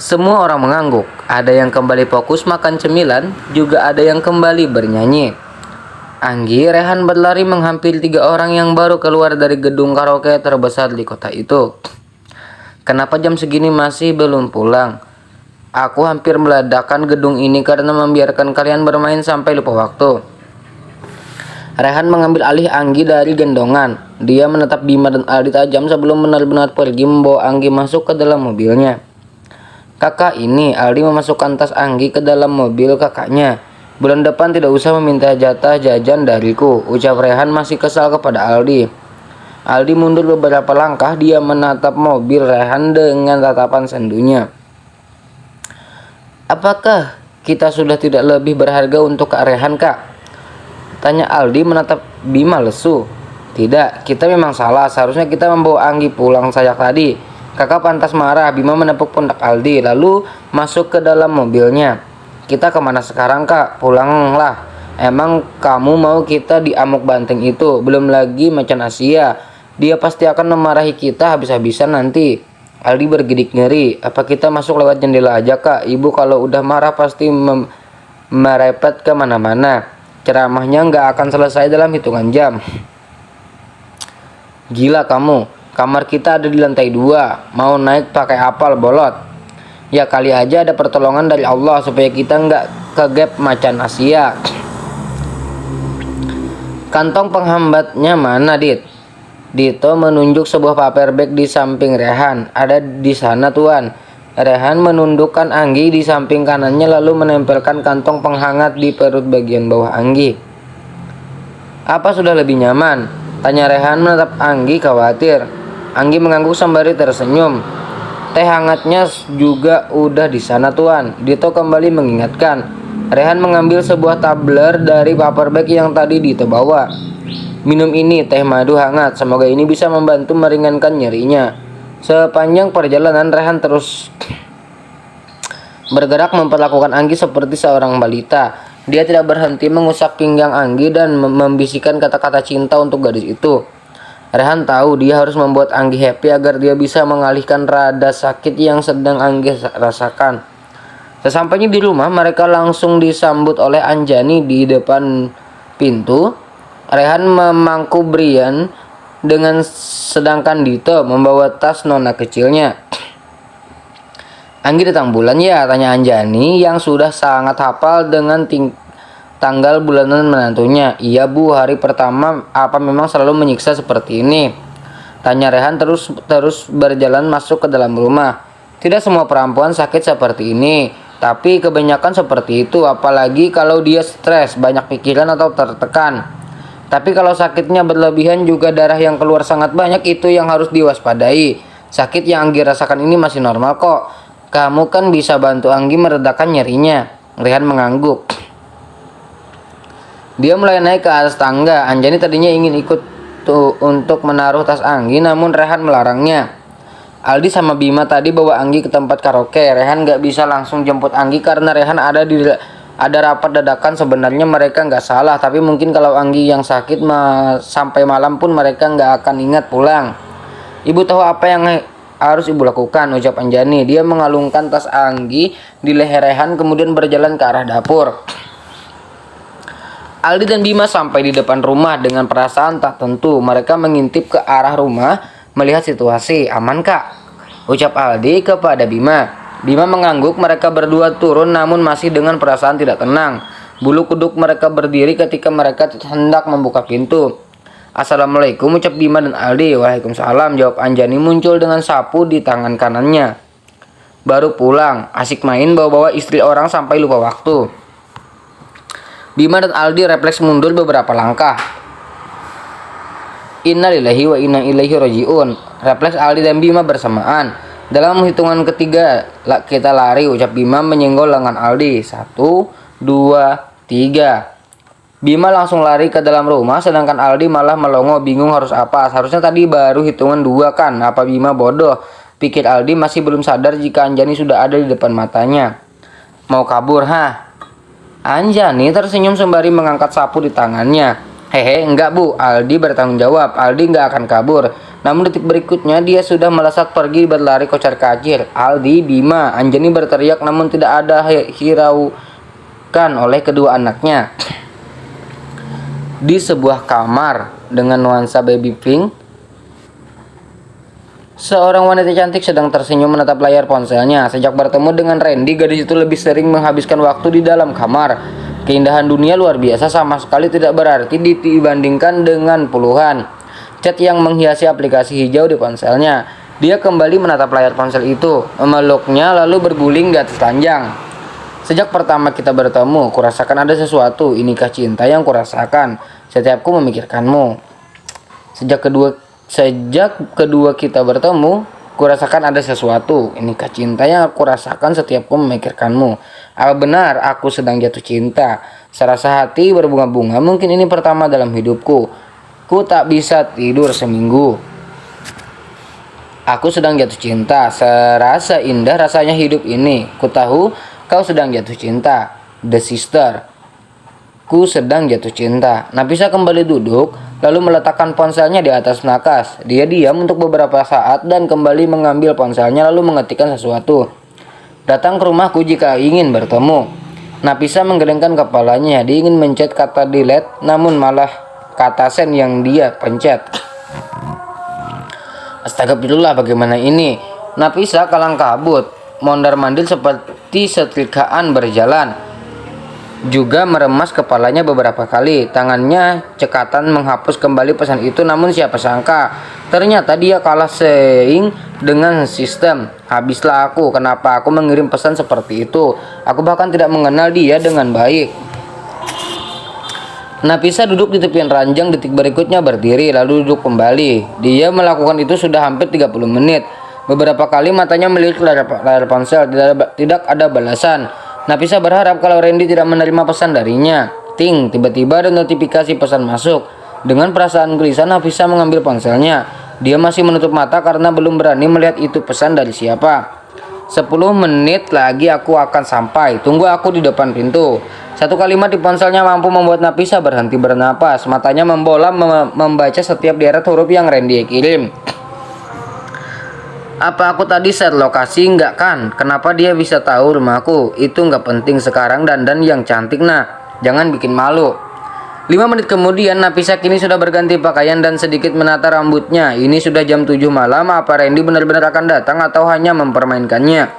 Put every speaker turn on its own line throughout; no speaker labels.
Semua orang mengangguk, ada yang kembali fokus makan cemilan, juga ada yang kembali bernyanyi. Anggi, Rehan berlari menghampiri 3 orang yang baru keluar dari gedung karaoke terbesar di kota itu. Kenapa jam segini masih belum pulang? Aku hampir meledakkan gedung ini karena membiarkan kalian bermain sampai lupa waktu. Rehan mengambil alih Anggi dari gendongan. Dia menatap Bima dan Aldi tajam sebelum benar-benar pergi membawa Anggi masuk ke dalam mobilnya. Kakak ini, Aldi memasukkan tas Anggi ke dalam mobil kakaknya. Bulan depan tidak usah meminta jatah jajan dariku, ucap Rehan masih kesal kepada Aldi. Aldi mundur beberapa langkah, dia menatap mobil Rehan dengan tatapan sendunya. Apakah kita sudah tidak lebih berharga untuk Kak Rehan, Kak? Tanya Aldi menatap Bima lesu. Tidak, kita memang salah, seharusnya kita membawa Anggi pulang sejak tadi. Kakak pantas marah. Bima menepuk pundak Aldi lalu masuk ke dalam mobilnya. Kita kemana sekarang, Kak? Pulanglah. Emang kamu mau kita di amuk banteng itu? Belum lagi macan Asia. Dia pasti akan memarahi kita habis-habisan nanti. Aldi bergidik ngeri. Apa kita masuk lewat jendela aja, Kak? Ibu kalau udah marah pasti merepet kemana-mana. Ceramahnya nggak akan selesai dalam hitungan jam. Gila kamu. Kamar kita ada di lantai 2. Mau naik pakai apal bolot? Ya kali aja ada pertolongan dari Allah supaya kita nggak kegap macan Asia. Kantong penghambatnya mana, Dit? Dito menunjuk sebuah paper bag di samping Rehan. Ada di sana, Tuan. Rehan menundukkan Anggi di samping kanannya lalu menempelkan kantong penghangat di perut bagian bawah Anggi. Apa sudah lebih nyaman? Tanya Rehan menatap Anggi khawatir. Anggi mengangguk sembari tersenyum. Teh hangatnya juga udah di sana, Tuan. Dito kembali mengingatkan. Rehan mengambil sebuah tumbler dari paper bag yang tadi Dito bawa. Minum ini, teh madu hangat. Semoga ini bisa membantu meringankan nyerinya. Sepanjang perjalanan Rehan terus bergerak memperlakukan Anggi seperti seorang balita. Dia tidak berhenti mengusap pinggang Anggi dan membisikkan kata-kata cinta untuk gadis itu. Rehan tahu dia harus membuat Anggi happy agar dia bisa mengalihkan rada sakit yang sedang Anggi rasakan. Sesampainya di rumah, mereka langsung disambut oleh Anjani di depan pintu. Rehan memangku Brian dengan sedangkan Dito membawa tas nona kecilnya. Anggi datang bulan ya? Tanya Anjani yang sudah sangat hafal dengan tanggal bulanan menantunya. Iya Bu, hari pertama apa memang selalu menyiksa seperti ini? Tanya Rehan terus berjalan masuk ke dalam rumah. Tidak semua perempuan sakit seperti ini, tapi kebanyakan seperti itu, apalagi kalau dia stres, banyak pikiran atau tertekan. Tapi kalau sakitnya berlebihan juga darah yang keluar sangat banyak, itu yang harus diwaspadai. Sakit yang Anggi rasakan ini masih normal kok. Kamu kan bisa bantu Anggi meredakan nyerinya. Rehan mengangguk. Dia mulai naik ke atas tangga. Anjani tadinya ingin ikut untuk menaruh tas Anggi, namun Rehan melarangnya. Aldi sama Bima tadi bawa Anggi ke tempat karaoke. Rehan gak bisa langsung jemput Anggi karena Rehan ada rapat dadakan. Sebenarnya mereka nggak salah, tapi mungkin kalau Anggi yang sakit sampai malam pun mereka nggak akan ingat pulang. Ibu tahu apa yang harus ibu lakukan, ucap Anjani. Dia mengalungkan tas Anggi di leher Rehan kemudian berjalan ke arah dapur. Aldi dan Bima sampai di depan rumah dengan perasaan tak tentu. Mereka mengintip ke arah rumah melihat situasi. Aman, Kak? Ucap Aldi kepada Bima. Bima mengangguk. Mereka berdua turun namun masih dengan perasaan tidak tenang. Bulu kuduk mereka berdiri ketika mereka hendak membuka pintu. Assalamualaikum, ucap Bima dan Aldi. Waalaikumsalam, jawab Anjani muncul dengan sapu di tangan kanannya. Baru pulang, asik main bawa-bawa istri orang sampai lupa waktu. Bima dan Aldi refleks mundur beberapa langkah. Innalillahi wa inna ilaihi rajiun. Refleks Aldi dan Bima bersamaan. Dalam hitungan ketiga kita lari, ucap Bima menyenggol lengan Aldi. 1, 2, 3. Bima langsung lari ke dalam rumah, sedangkan Aldi malah melongo bingung harus apa. Seharusnya tadi baru hitungan 2 kan? Apa Bima bodoh? Pikir Aldi masih belum sadar jika Anjani sudah ada di depan matanya. Mau kabur, hah? Anjani tersenyum sembari mengangkat sapu di tangannya. Hehe, enggak Bu, Aldi bertanggung jawab. Aldi enggak akan kabur. Namun detik berikutnya dia sudah melesat pergi berlari kocar-kacir. Aldi, Bima, Anjani berteriak namun tidak ada hiraukan oleh kedua anaknya. Di sebuah kamar dengan nuansa baby pink, seorang wanita cantik sedang tersenyum menatap layar ponselnya. Sejak bertemu dengan Randy, gadis itu lebih sering menghabiskan waktu di dalam kamar. Keindahan dunia luar biasa sama sekali tidak berarti dibandingkan dengan puluhan cat yang menghiasi aplikasi hijau di ponselnya. Dia kembali menatap layar ponsel itu, memeluknya lalu berguling di atas ranjang. Sejak pertama kita bertemu, kurasakan ada sesuatu. Inikah cinta yang kurasakan setiap ku memikirkanmu. Sejak kedua kita bertemu, kurasakan ada sesuatu. Inikah cinta yang aku rasakan setiap ku memikirkanmu. Apa benar aku sedang jatuh cinta? Serasa hati berbunga-bunga. Mungkin ini pertama dalam hidupku. Ku tak bisa tidur seminggu. Aku sedang jatuh cinta. Serasa indah rasanya hidup ini. Ku tahu kau sedang jatuh cinta. The Sister. Ku sedang jatuh cinta. Nafisa kembali duduk, lalu meletakkan ponselnya di atas nakas. Dia diam untuk beberapa saat dan kembali mengambil ponselnya lalu mengetikkan sesuatu. Datang ke rumahku jika ingin bertemu. Nafisa menggelengkan kepalanya. Dia ingin mencet kata delete, namun malah kata send yang dia pencet. Astagfirullah, bagaimana ini? Nafisa kalang kabut, mondar-mandir seperti setrikaan berjalan. Juga meremas kepalanya beberapa kali. Tangannya cekatan menghapus kembali pesan itu, namun siapa sangka ternyata dia kalah saing dengan sistem. Habislah aku, kenapa aku mengirim pesan seperti itu? Aku bahkan tidak mengenal dia dengan baik. Nafisa duduk di tepian ranjang, detik berikutnya berdiri lalu duduk kembali. Dia melakukan itu sudah hampir 30 menit. Beberapa kali matanya melirik layar ponsel, tidak ada balasan. Nafisa berharap kalau Randy tidak menerima pesan darinya. Ting, tiba-tiba ada notifikasi pesan masuk. Dengan perasaan gelisah, Nafisa mengambil ponselnya. Dia masih menutup mata karena belum berani melihat itu pesan dari siapa. 10 menit lagi aku akan sampai. Tunggu aku di depan pintu. Satu kalimat di ponselnya mampu membuat Nafisa berhenti bernapas. Matanya membola membaca setiap deret huruf yang Randy kirim. Apa aku tadi set lokasi enggak kan? Kenapa dia bisa tahu rumahku? Itu enggak penting sekarang, dandan yang cantik nah. Jangan bikin malu. 5 menit kemudian Nafisa kini sudah berganti pakaian dan sedikit menata rambutnya. Ini sudah jam 7 malam. Apa Randy benar-benar akan datang atau hanya mempermainkannya?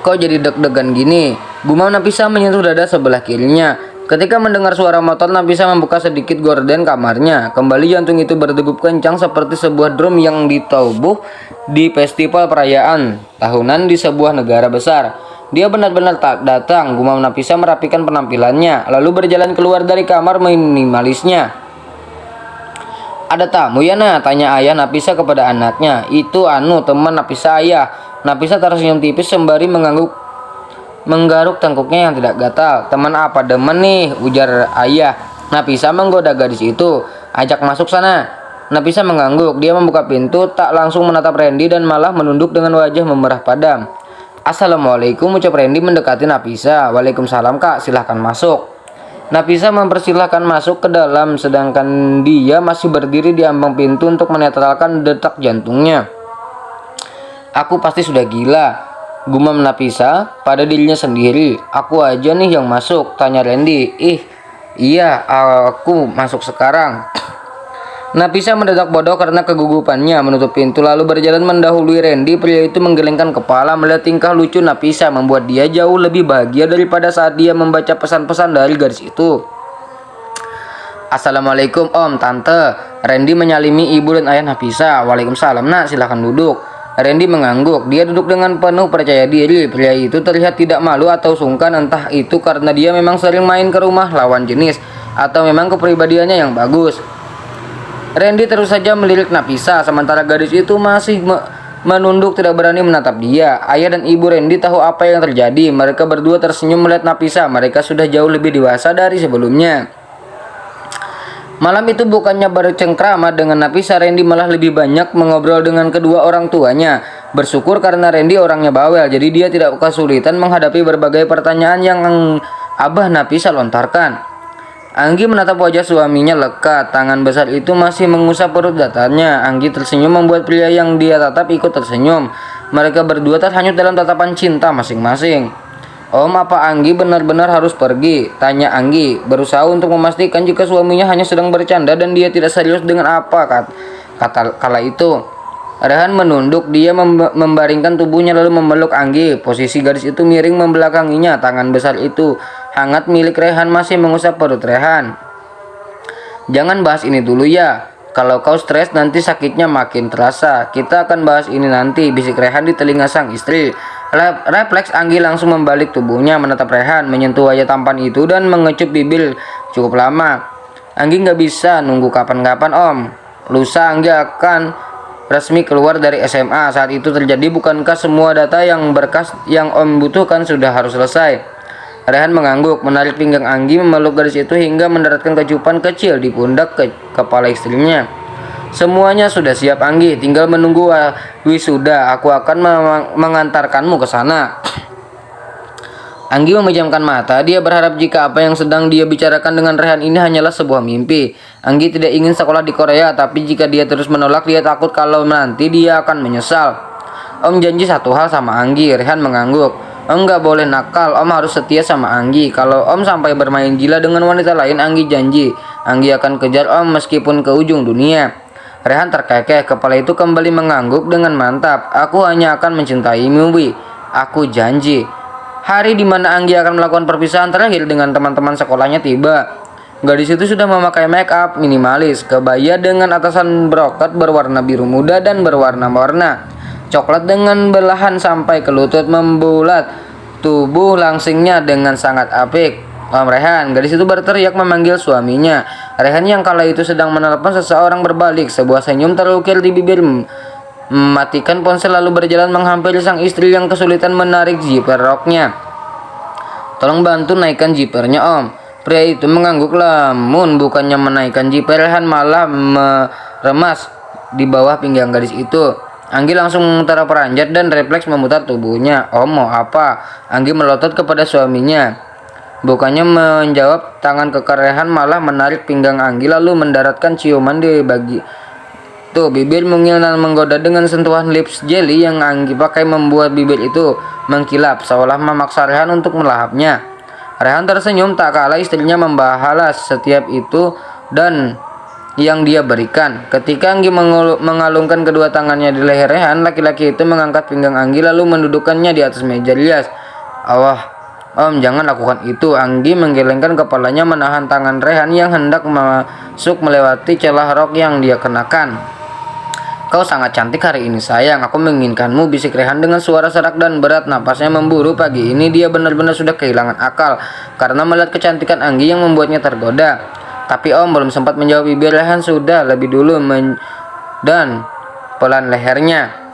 Kok jadi deg-degan gini? Gumam Nafisa menyentuh dada sebelah kirinya. Ketika mendengar suara motor, Nafisa membuka sedikit gorden kamarnya. Kembali jantung itu berdegup kencang seperti sebuah drum yang ditabuh di festival perayaan tahunan di sebuah negara besar. Dia benar-benar tak datang. Gumam Nafisa merapikan penampilannya, lalu berjalan keluar dari kamar minimalisnya. Ada tamu ya nah? Tanya ayah Nafisa kepada anaknya. Itu teman Nafisa ayah. Nafisa tersenyum tipis sembari menggaruk tengkuknya yang tidak gatal. Teman apa demen nih? Ujar ayah. Nafisa menggoda gadis itu. Ajak masuk sana. Nafisa mengangguk. Dia membuka pintu, tak langsung menatap Randy dan malah menunduk dengan wajah memerah padam. Assalamualaikum, ucap Randy mendekati Nafisa. Waalaikumsalam kak, silahkan masuk. Nafisa mempersilahkan masuk ke dalam sedangkan dia masih berdiri di ambang pintu untuk menetralkan detak jantungnya. Aku pasti sudah gila, gumam Nafisa pada dirinya sendiri. Aku aja nih yang masuk, tanya Randy. Iya, aku masuk sekarang. Nafisa mendadak bodoh karena kegugupannya, menutup pintu lalu berjalan mendahului Randy. Pria itu menggelengkan kepala melihat tingkah lucu Nafisa, membuat dia jauh lebih bahagia daripada saat dia membaca pesan-pesan dari gadis itu. Assalamualaikum om, tante. Randy menyalimi ibu dan ayah Nafisa. Waalaikumsalam nak, silahkan duduk. Randy mengangguk. Dia duduk dengan penuh percaya diri. Pria itu terlihat tidak malu atau sungkan, entah itu karena dia memang sering main ke rumah lawan jenis atau memang kepribadiannya yang bagus. Randy terus saja melirik Nafisa, sementara gadis itu masih menunduk tidak berani menatap dia. Ayah dan ibu Randy tahu apa yang terjadi. Mereka berdua tersenyum melihat Nafisa. Mereka sudah jauh lebih dewasa dari sebelumnya. Malam itu bukannya bercengkrama dengan Nafisa, Randy malah lebih banyak mengobrol dengan kedua orang tuanya. Bersyukur karena Randy orangnya bawel, jadi dia tidak kesulitan menghadapi berbagai pertanyaan yang Abah Nafisa lontarkan. Anggi menatap wajah suaminya lekat. Tangan besar itu masih mengusap perut datarnya. Anggi tersenyum membuat pria yang dia tatap ikut tersenyum. Mereka berdua terhanyut dalam tatapan cinta masing-masing. Om, apa Anggi benar-benar harus pergi? Tanya Anggi, berusaha untuk memastikan jika suaminya hanya sedang bercanda dan dia tidak serius dengan apa kata kala itu. Rehan menunduk, dia membaringkan tubuhnya lalu memeluk Anggi. Posisi gadis itu miring membelakanginya. Tangan besar itu hangat milik Rehan masih mengusap perut Rehan. Jangan bahas ini dulu ya. Kalau kau stres nanti sakitnya makin terasa. Kita akan bahas ini nanti, bisik Rehan di telinga sang istri. Refleks Anggi langsung membalik tubuhnya menatap Rehan, menyentuh wajah tampan itu dan mengecup bibir cukup lama. Anggi nggak bisa nunggu kapan-kapan om. Lusa Anggi akan resmi keluar dari SMA. Saat itu terjadi, bukankah semua data yang berkas yang om butuhkan sudah harus selesai? Rehan mengangguk, menarik pinggang Anggi, memeluk gadis itu hingga mendaratkan kecupan kecil di pundak kepala istrinya. Semuanya sudah siap Anggi, tinggal menunggu wisuda. Aku akan mengantarkanmu ke sana. Anggi memejamkan mata. Dia berharap jika apa yang sedang dia bicarakan dengan Rehan ini hanyalah sebuah mimpi. Anggi tidak ingin sekolah di Korea, tapi jika dia terus menolak, dia takut kalau nanti dia akan menyesal. Om janji satu hal sama Anggi. Rehan mengangguk. Om nggak boleh nakal, om harus setia sama Anggi. Kalau om sampai bermain gila dengan wanita lain, Anggi janji Anggi akan kejar om meskipun ke ujung dunia. Rehan terkekeh, kepala itu kembali mengangguk dengan mantap. Aku hanya akan mencintaimu, Wi. Aku janji. Hari di mana Anggi akan melakukan perpisahan terakhir dengan teman-teman sekolahnya tiba. Gadis itu sudah memakai make up minimalis, kebaya dengan atasan brokat berwarna biru muda dan berwarna-warna coklat dengan belahan sampai ke lutut, membulat tubuh langsingnya dengan sangat apik. Om Rehan, gadis itu berteriak memanggil suaminya. Rehan yang kala itu sedang menelepon seseorang berbalik, sebuah senyum terukir di bibir, mematikan ponsel lalu berjalan menghampiri sang istri yang kesulitan menarik zipper roknya. Tolong bantu naikkan zippernya om. Pria itu mengangguk, lamun bukannya menaikkan zipper, Rehan malah meremas di bawah pinggang gadis itu. Anggi langsung memutar peranjat dan refleks memutar tubuhnya. Om mau apa? Anggi melotot kepada suaminya. Bukannya menjawab, tangan kekar Rehan malah menarik pinggang Anggi lalu mendaratkan ciuman di bagi tuh bibir mungil dan menggoda dengan sentuhan lips jelly yang Anggi pakai membuat bibir itu mengkilap seolah memaksa Rehan untuk melahapnya. Rehan tersenyum tak kalah istrinya membalas setiap itu dan yang dia berikan. Ketika Anggi mengalungkan kedua tangannya di leher Rehan, laki-laki itu mengangkat pinggang Anggi lalu mendudukkannya di atas meja rias. Awah, om jangan lakukan itu. Anggi menggelengkan kepalanya menahan tangan Rehan yang hendak masuk melewati celah rok yang dia kenakan. Kau sangat cantik hari ini sayang, aku menginginkanmu, bisik Rehan dengan suara serak dan berat. Napasnya memburu. Pagi ini dia benar-benar sudah kehilangan akal karena melihat kecantikan Anggi yang membuatnya tergoda. Tapi om belum sempat menjawab, bibir Rehan sudah lebih dulu dan pelan lehernya.